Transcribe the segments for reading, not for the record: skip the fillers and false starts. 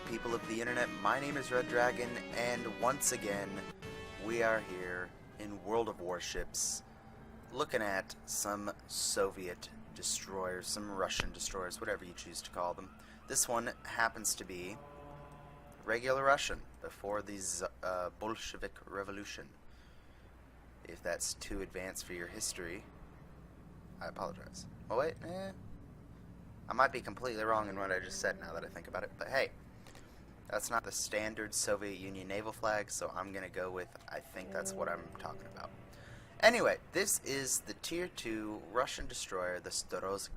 people of the internet. My name is Red Dragon, and once again, we are here in World of Warships, looking at some Soviet destroyers, some Russian destroyers, whatever you choose to call them. This one happens to be regular Russian, before the Bolshevik Revolution. If that's too advanced for your history, I apologize. Oh wait, I might be completely wrong in what I just said now that I think about it, but hey, that's not the standard Soviet Union naval flag, so I'm going to go with, I think that's what I'm talking about. Anyway, this is the Tier 2 Russian destroyer, the Storozhevoi.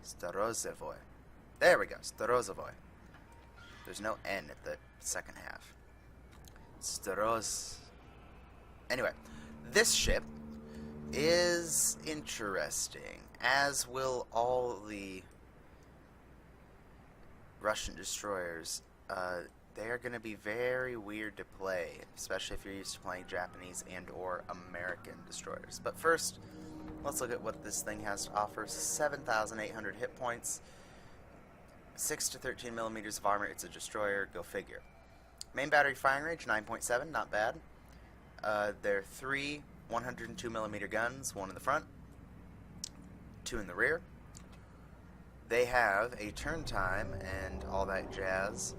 Storozhevoi. There we go, Storozhevoi. There's no N at the second half. Anyway, this ship is interesting, as will all the Russian destroyers. They are going to be very weird to play, especially if you're used to playing Japanese and or American destroyers. But first, let's look at what this thing has to offer. 7,800 hit points, 6 to 13 millimeters of armor. It's a destroyer, go figure. Main battery firing range, 9.7, not bad. There are 3 102mm guns, 1 in the front, 2 in the rear. They have a turn time and all that jazz.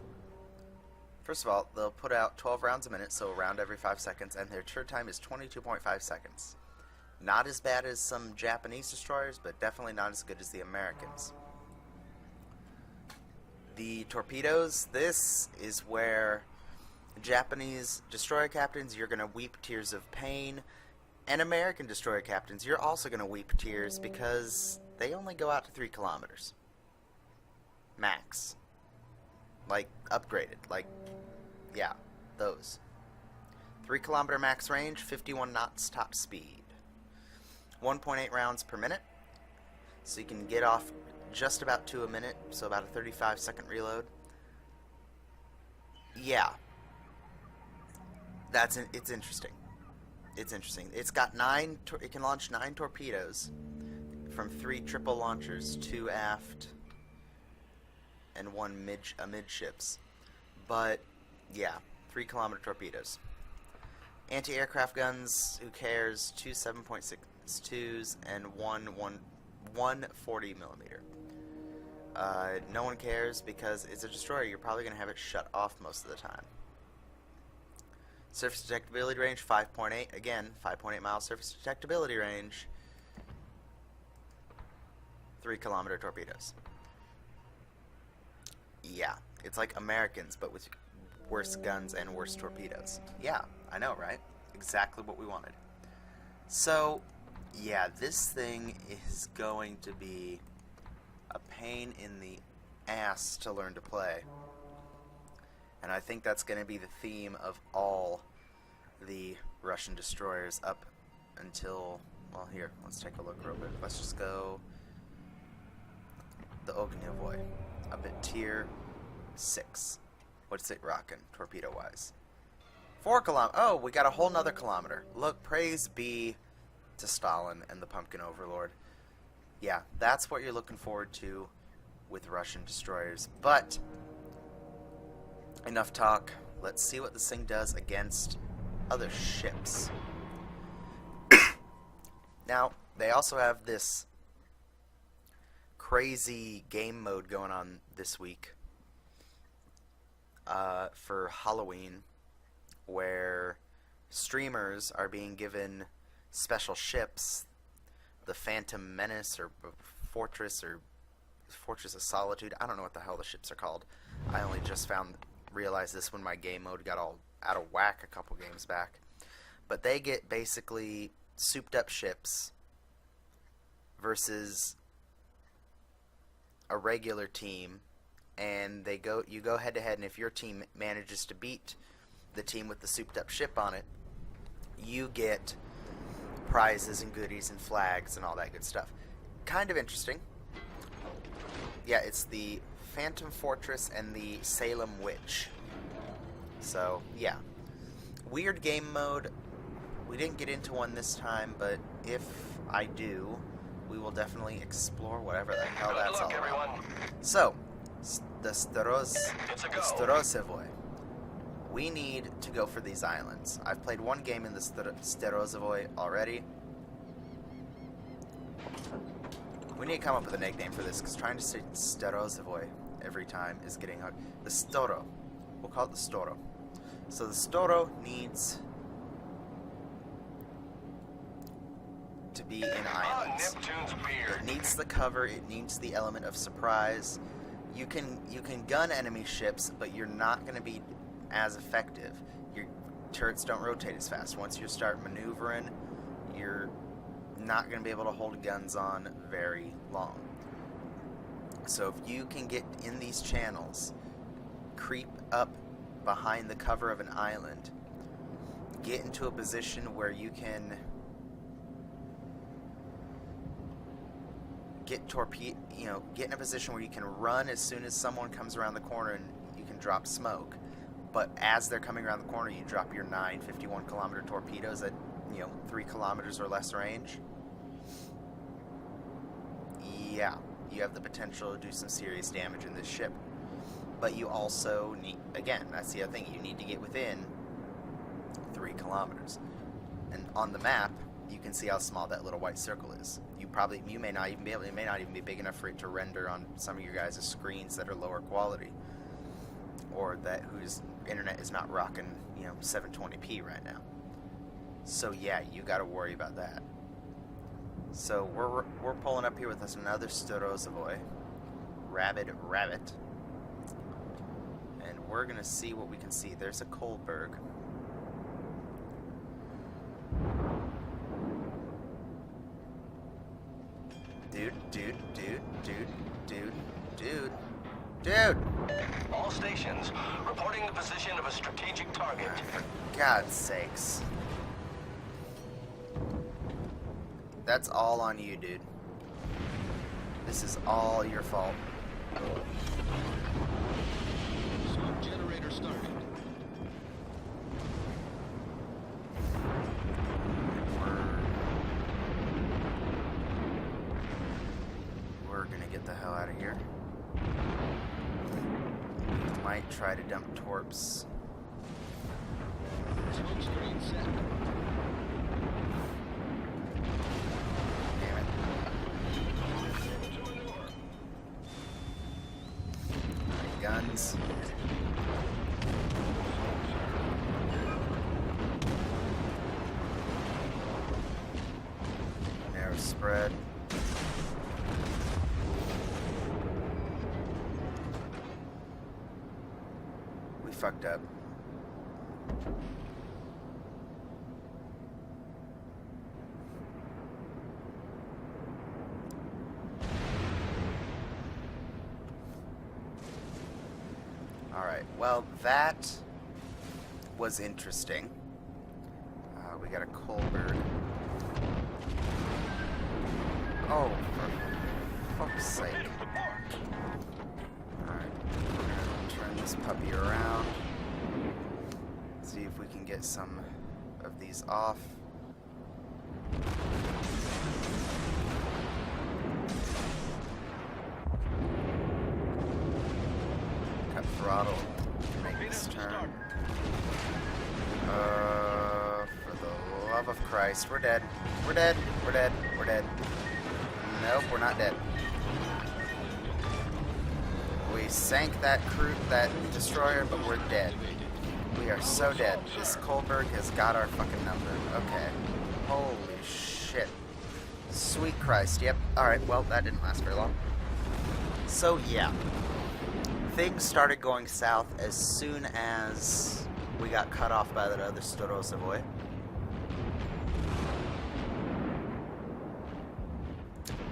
First of all, they'll put out 12 rounds a minute, so a round every 5 seconds, and their turn time is 22.5 seconds. Not as bad as some Japanese destroyers, but definitely not as good as the Americans. The torpedoes, this is where Japanese destroyer captains, you're going to weep tears of pain, and American destroyer captains, you're also going to weep tears because they only go out to 3 kilometers. Max. Like, upgraded. Like, yeah, those. 3 kilometer max range, 51 knots top speed. 1.8 rounds per minute, so you can get off just about 2 a minute, so about a 35-second reload. Yeah. It's interesting. It's interesting. It's got it can launch 9 torpedoes from 3 triple launchers, 2 aft and 1 midships. But yeah, 3 kilometer torpedoes. Anti-aircraft guns, who cares? 2 7.62s and one 40 millimeter. No one cares because it's a destroyer. You're probably going to have it shut off most of the time. Surface detectability range, 5.8. Again, 5.8 mile surface detectability range. 3 kilometer torpedoes. Yeah, it's like Americans, but with worse guns and worse torpedoes. Yeah, I know, right? Exactly what we wanted. So, yeah, this thing is going to be a pain in the ass to learn to play. And I think that's going to be the theme of all the Russian destroyers up until, well, here, let's take a look real quick. Let's just go the Storozhevoi up at tier 6. What's it rocking, torpedo-wise? 4 kilometers. Oh, we got a whole nother kilometer. Look, praise be to Stalin and the Pumpkin Overlord. Yeah, that's what you're looking forward to with Russian destroyers. But enough talk. Let's see what this thing does against other ships. Now, they also have this crazy game mode going on this week for Halloween, where streamers are being given special ships, the Phantom Menace or Fortress of Solitude. I don't know what the hell the ships are called. I only just realized this when my game mode got all out of whack a couple games back. But they get basically souped up ships versus a regular team, and you go head to head, and if your team manages to beat the team with the souped up ship on it, you get prizes and goodies and flags and all that good stuff. Kind of interesting. Yeah, it's the Phantom Fortress and the Salem Witch. So, yeah. Weird game mode. We didn't get into one this time, but if I do, we will definitely explore whatever the hell that's all about. So, the Storozhevoi. We need to go for these islands. I've played one game in the Storozhevoi already. We need to come up with a nickname for this, because trying to say Storozhevoi every time is getting hard. The Storo. We'll call it the Storo. So the Storo needs to be in islands. It needs the cover, it needs the element of surprise. You can gun enemy ships, but you're not going to be as effective. Your turrets don't rotate as fast. Once you start maneuvering, you're not going to be able to hold guns on very long. So if you can get in these channels, creep up behind the cover of an island, get into a position where you can get in a position where you can run as soon as someone comes around the corner, and you can drop smoke. But as they're coming around the corner, you drop your 9 51-kilometer torpedoes at 3 kilometers or less range. Yeah, you have the potential to do some serious damage in this ship. But you also need, again, that's the other thing, you need to get within 3 kilometers. And on the map, you can see how small that little white circle is. You may not even be able, it may not even be big enough for it to render on some of your guys' screens that are lower quality, or that whose internet is not rocking 720p right now. So yeah, you got to worry about that. So we're pulling up here with us another Storozhevoi, Rabbit, and we're gonna see what we can see. There's a Kohlberg. Dude! All stations reporting the position of a strategic target. For God's sakes. That's all on you, dude. This is all your fault. Smoke generator started. We're gonna get the hell out of here. We might try to dump torps. Smoke screen set. Damn it. Guns. Narrow spread. We fucked up. Alright, well, that was interesting. We got a Kohlberg. Oh, for fuck's sake. Alright, we're gonna turn this puppy around. See if we can get some of these off. Cut throttle to make this turn. For the love of Christ, we're dead. We're dead. We're dead. We're dead. Nope, we're not dead. We sank that destroyer, but we're dead. We are so dead. This Kohlberg has got our fucking number. Okay. Holy shit. Sweet Christ. Yep. Alright, well, that didn't last very long. So, yeah. Things started going south as soon as we got cut off by that other Storozhevoi.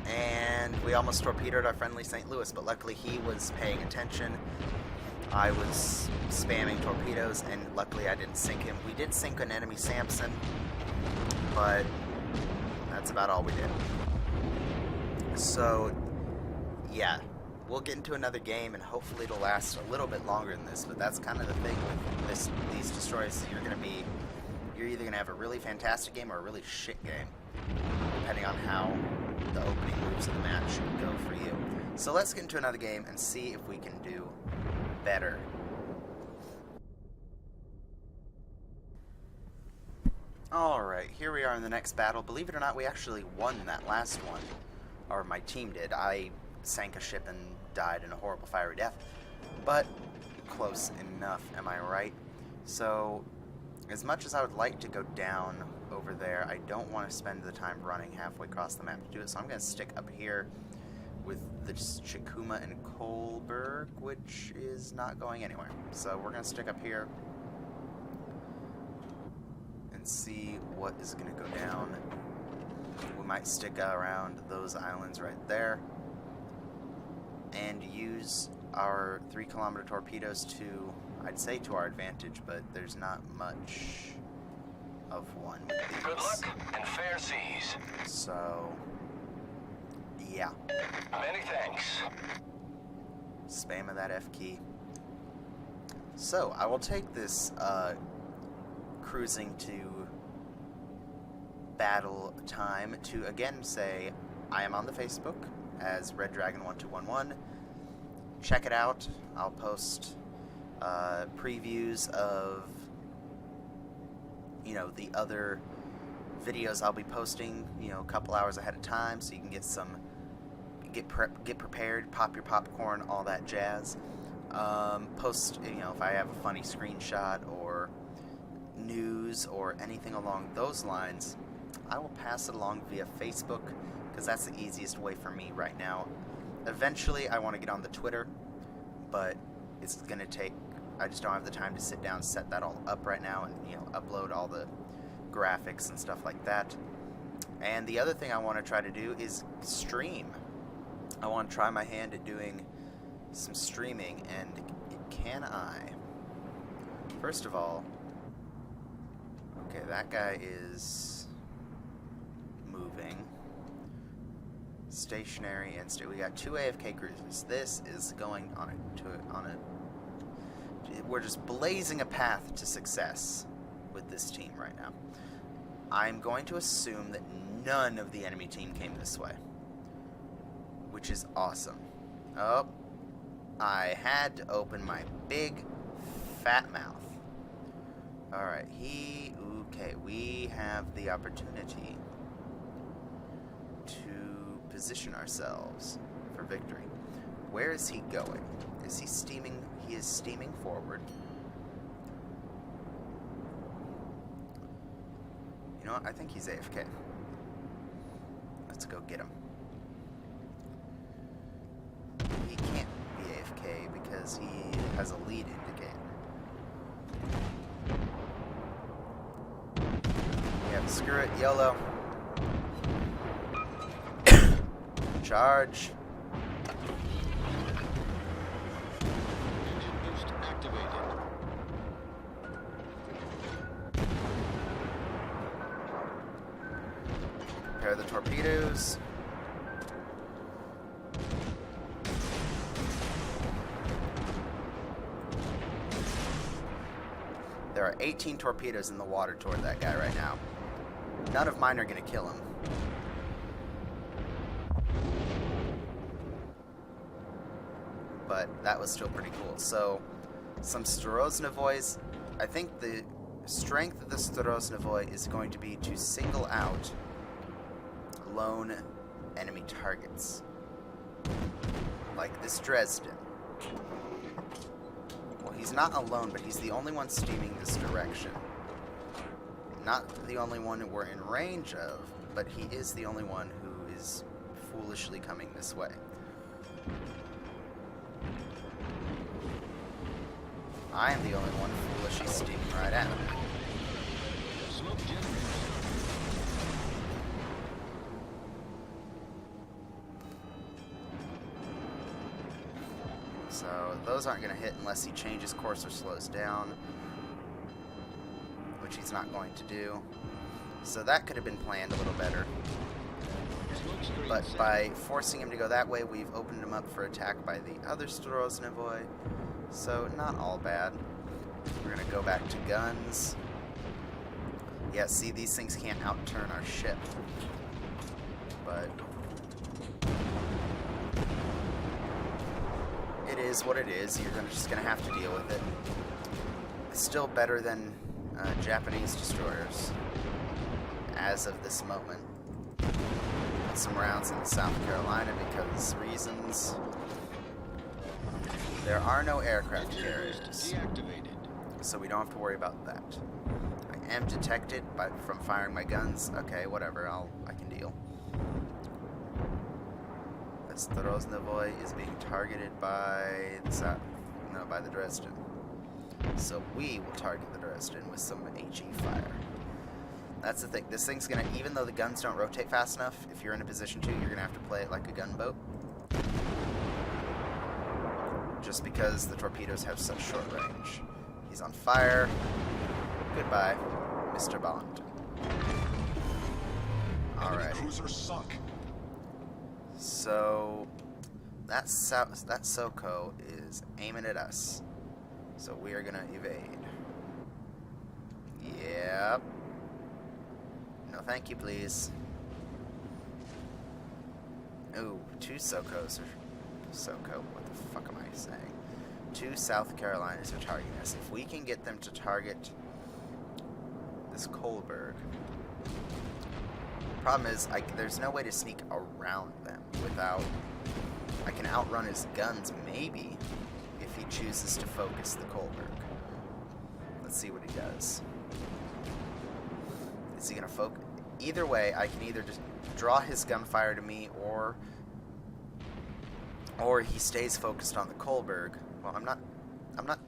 And we almost torpedoed our friendly St. Louis, but luckily he was paying attention. I was spamming torpedoes, and luckily I didn't sink him. We did sink an enemy Samson, but that's about all we did. So, yeah. We'll get into another game, and hopefully it'll last a little bit longer than this, but that's kind of the thing with these destroyers. You're you're either going to have a really fantastic game or a really shit game, depending on how the opening moves of the match go for you. So let's get into another game and see if we can do better. Alright, here we are in the next battle. Believe it or not, we actually won that last one. Or my team did. I sank a ship and died in a horrible fiery death. But close enough, am I right? So, as much as I would like to go down over there, I don't want to spend the time running halfway across the map to do it. So I'm going to stick up here with the Chikuma and Kolberg, which is not going anywhere. So we're going to stick up here and see what is going to go down. We might stick around those islands right there and use our 3-kilometer torpedoes to, I'd say, to our advantage, but there's not much of one with these. Good luck and fair seas. So, yeah. Many thanks. Spamming that F key. So, I will take this cruising to battle time to again say I am on the Facebook as Red Dragon 1211. Check it out. I'll post previews of, you know, the other videos I'll be posting, you know, a couple hours ahead of time, so you can get some, get prepared, pop your popcorn, all that jazz. Post, you know, if I have a funny screenshot or news or anything along those lines, I will pass it along via Facebook, because that's the easiest way for me right now. Eventually, I want to get on the Twitter, but it's going to take, I just don't have the time to sit down and set that all up right now and, you know, upload all the graphics and stuff like that. And the other thing I want to try to do is stream. I want to try my hand at doing some streaming, and can I? First of all, okay, that guy is moving. Stationary and we got 2 AFK cruisers. This is going on we're just blazing a path to success with this team right now. I'm going to assume that none of the enemy team came this way, which is awesome. Oh, I had to open my big fat mouth. Alright, okay, we have the opportunity to position ourselves for victory. Where is he going? Is he steaming? He is steaming forward. You know what? I think he's AFK. Let's go get him. He can't be AFK because he has a lead indicator. Yeah, screw it, YOLO. Charge. Engine boost activated. Prepare the torpedoes. There are 18 torpedoes in the water toward that guy right now. None of mine are going to kill him. But that was still pretty cool. So, some Storozhevois. I think the strength of the Storozhevoi is going to be to single out lone enemy targets. Like this Dresden. Well, he's not alone, but he's the only one steaming this direction. Not the only one we're in range of, but he is the only one who is foolishly coming this way. I am the only one foolishly steaming right at him. Smoke generator. So those aren't going to hit unless he changes course or slows down, which he's not going to do. So that could have been planned a little better. Smoke screen But set. by forcing him to go that way, we've opened him up for attack by the other Storozhevoi. So not all bad. We're going to go back to guns. Yeah, see, these things can't outturn our ship. But it is what it is. You're just going to have to deal with it. It's still better than Japanese destroyers as of this moment. Put some rounds in South Carolina because reasons. There are no aircraft carriers, Deactivated. so we don't have to worry about that. I am detected from firing my guns. Okay, whatever. I can deal. The Storozhevoi is being targeted by the Dresden. So we will target the Dresden with some HE fire. That's the thing. This thing's gonna, even though the guns don't rotate fast enough, if you're in a position to, you're gonna have to play it like a gunboat. Just because the torpedoes have such short range. He's on fire. Goodbye, Mr. Bond. Alright. Cruiser sunk. So that SOCO is aiming at us. So we are gonna evade. Yep. No, thank you, please. Ooh, 2 SOCOs are... SOCO, what the fuck am I saying? 2 South Carolinas are targeting us. If we can get them to target this Kohlberg... Problem is, there's no way to sneak around them without... I can outrun his guns, maybe, if he chooses to focus the Kohlberg. Let's see what he does. Is he going to focus? Either way, I can either just draw his gunfire to me, or he stays focused on the Kohlberg. Well, I'm not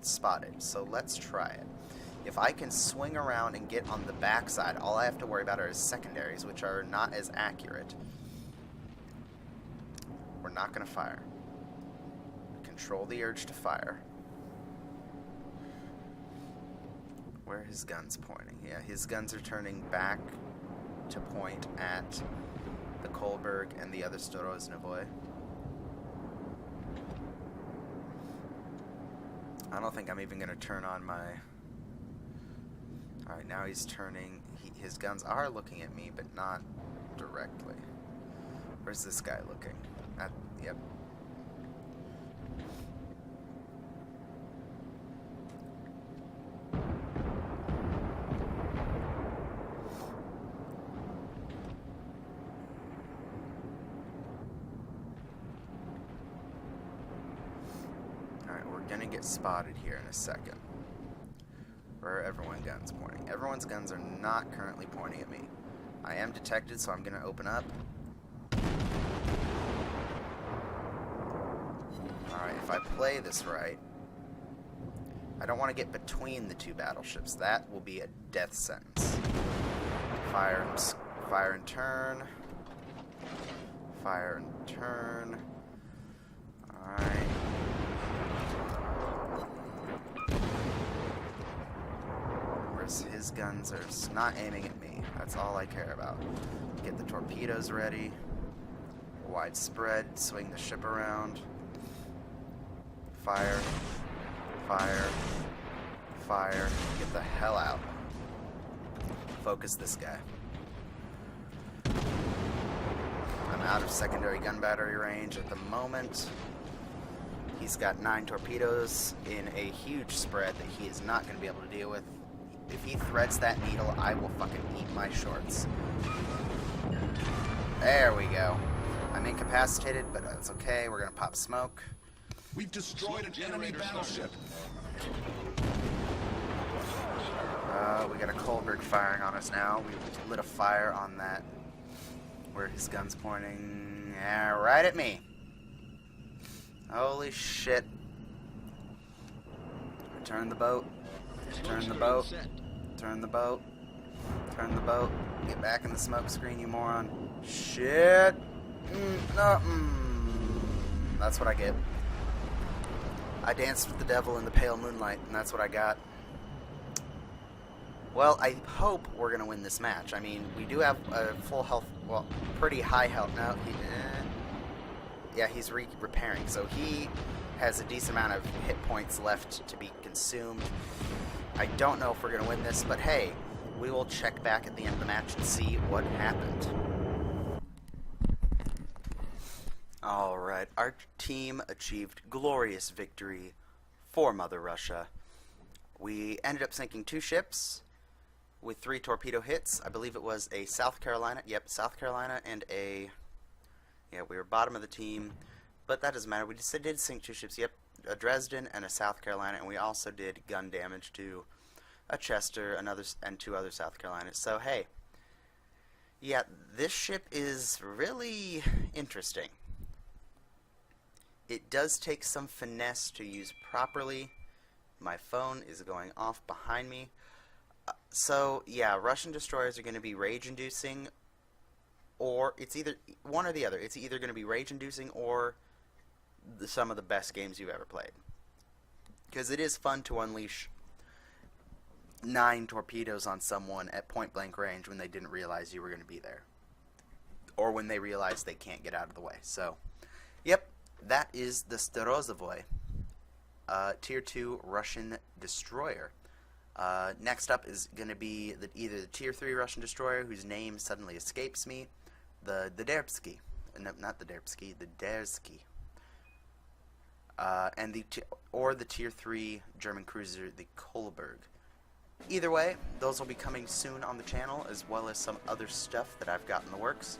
spotted, so let's try it. If I can swing around and get on the backside, all I have to worry about are his secondaries, which are not as accurate. We're not going to fire. Control the urge to fire. Where are his guns pointing? Yeah, his guns are turning back to point at the Kohlberg and the other Storozhevoi. I don't think I'm even going to turn on my... Alright, now he's turning... his guns are looking at me, but not directly. Where's this guy looking? Yep. Alright, we're gonna get spotted here in a second. Where are everyone's guns pointing? Everyone's guns are not currently pointing at me. I am detected, so I'm gonna open up. Alright, if I play this right, I don't want to get between the 2 battleships. That will be a death sentence. Fire and turn. Fire and turn. Alright. His guns are not aiming at me. That's all I care about. Get the torpedoes ready. Widespread. Swing the ship around. Fire. Fire. Fire. Get the hell out. Focus this guy. I'm out of secondary gun battery range at the moment. He's got 9 torpedoes in a huge spread that he is not going to be able to deal with. If he threads that needle, I will fucking eat my shorts. There we go. I'm incapacitated, but that's okay. We're gonna pop smoke. We've destroyed an enemy battleship. We got a Kohlberg firing on us now. We lit a fire on that. Where his gun's pointing? Yeah, right at me. Holy shit. Turn the boat. Turn the boat. Turn the boat. Turn the boat. Get back in the smoke screen, you moron. Shit. No. That's what I get. I danced with the devil in the pale moonlight, and that's what I got. Well, I hope we're going to win this match. I mean, we do have a full health, well, pretty high health. No, yeah, he's repairing, so he has a decent amount of hit points left to be consumed. I don't know if we're going to win this, but hey, we will check back at the end of the match and see what happened. Alright, our team achieved glorious victory for Mother Russia. We ended up sinking 2 ships with 3 torpedo hits. I believe it was a South Carolina. Yep, South Carolina and a... Yeah, we were bottom of the team, but that doesn't matter. We just did sink 2 ships. Yep, a Dresden and a South Carolina, and we also did gun damage to a Chester, and 2 other South Carolinas. So, hey, yeah, this ship is really interesting. It does take some finesse to use properly. My phone is going off behind me. So, yeah, Russian destroyers are going to be rage-inducing, or it's either one or the other. It's either going to be rage-inducing or some of the best games you've ever played. Because it is fun to unleash 9 torpedoes on someone at point-blank range when they didn't realize you were going to be there. Or when they realize they can't get out of the way. So, yep, that is the Storozhevoi, Tier 2 Russian destroyer. Next up is going to be either the Tier 3 Russian destroyer, whose name suddenly escapes me, the Dersky. No, not the Dersky, the Dersky. Or the Tier 3 German cruiser, the Kolberg. Either way, those will be coming soon on the channel, as well as some other stuff that I've got in the works.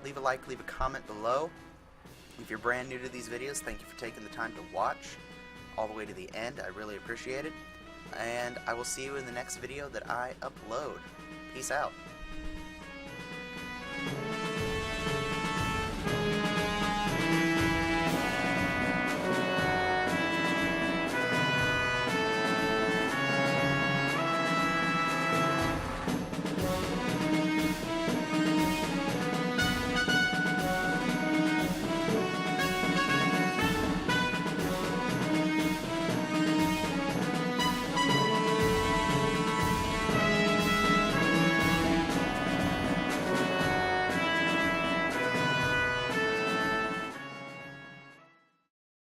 Leave a like, leave a comment below. If you're brand new to these videos, thank you for taking the time to watch all the way to the end. I really appreciate it. And I will see you in the next video that I upload. Peace out.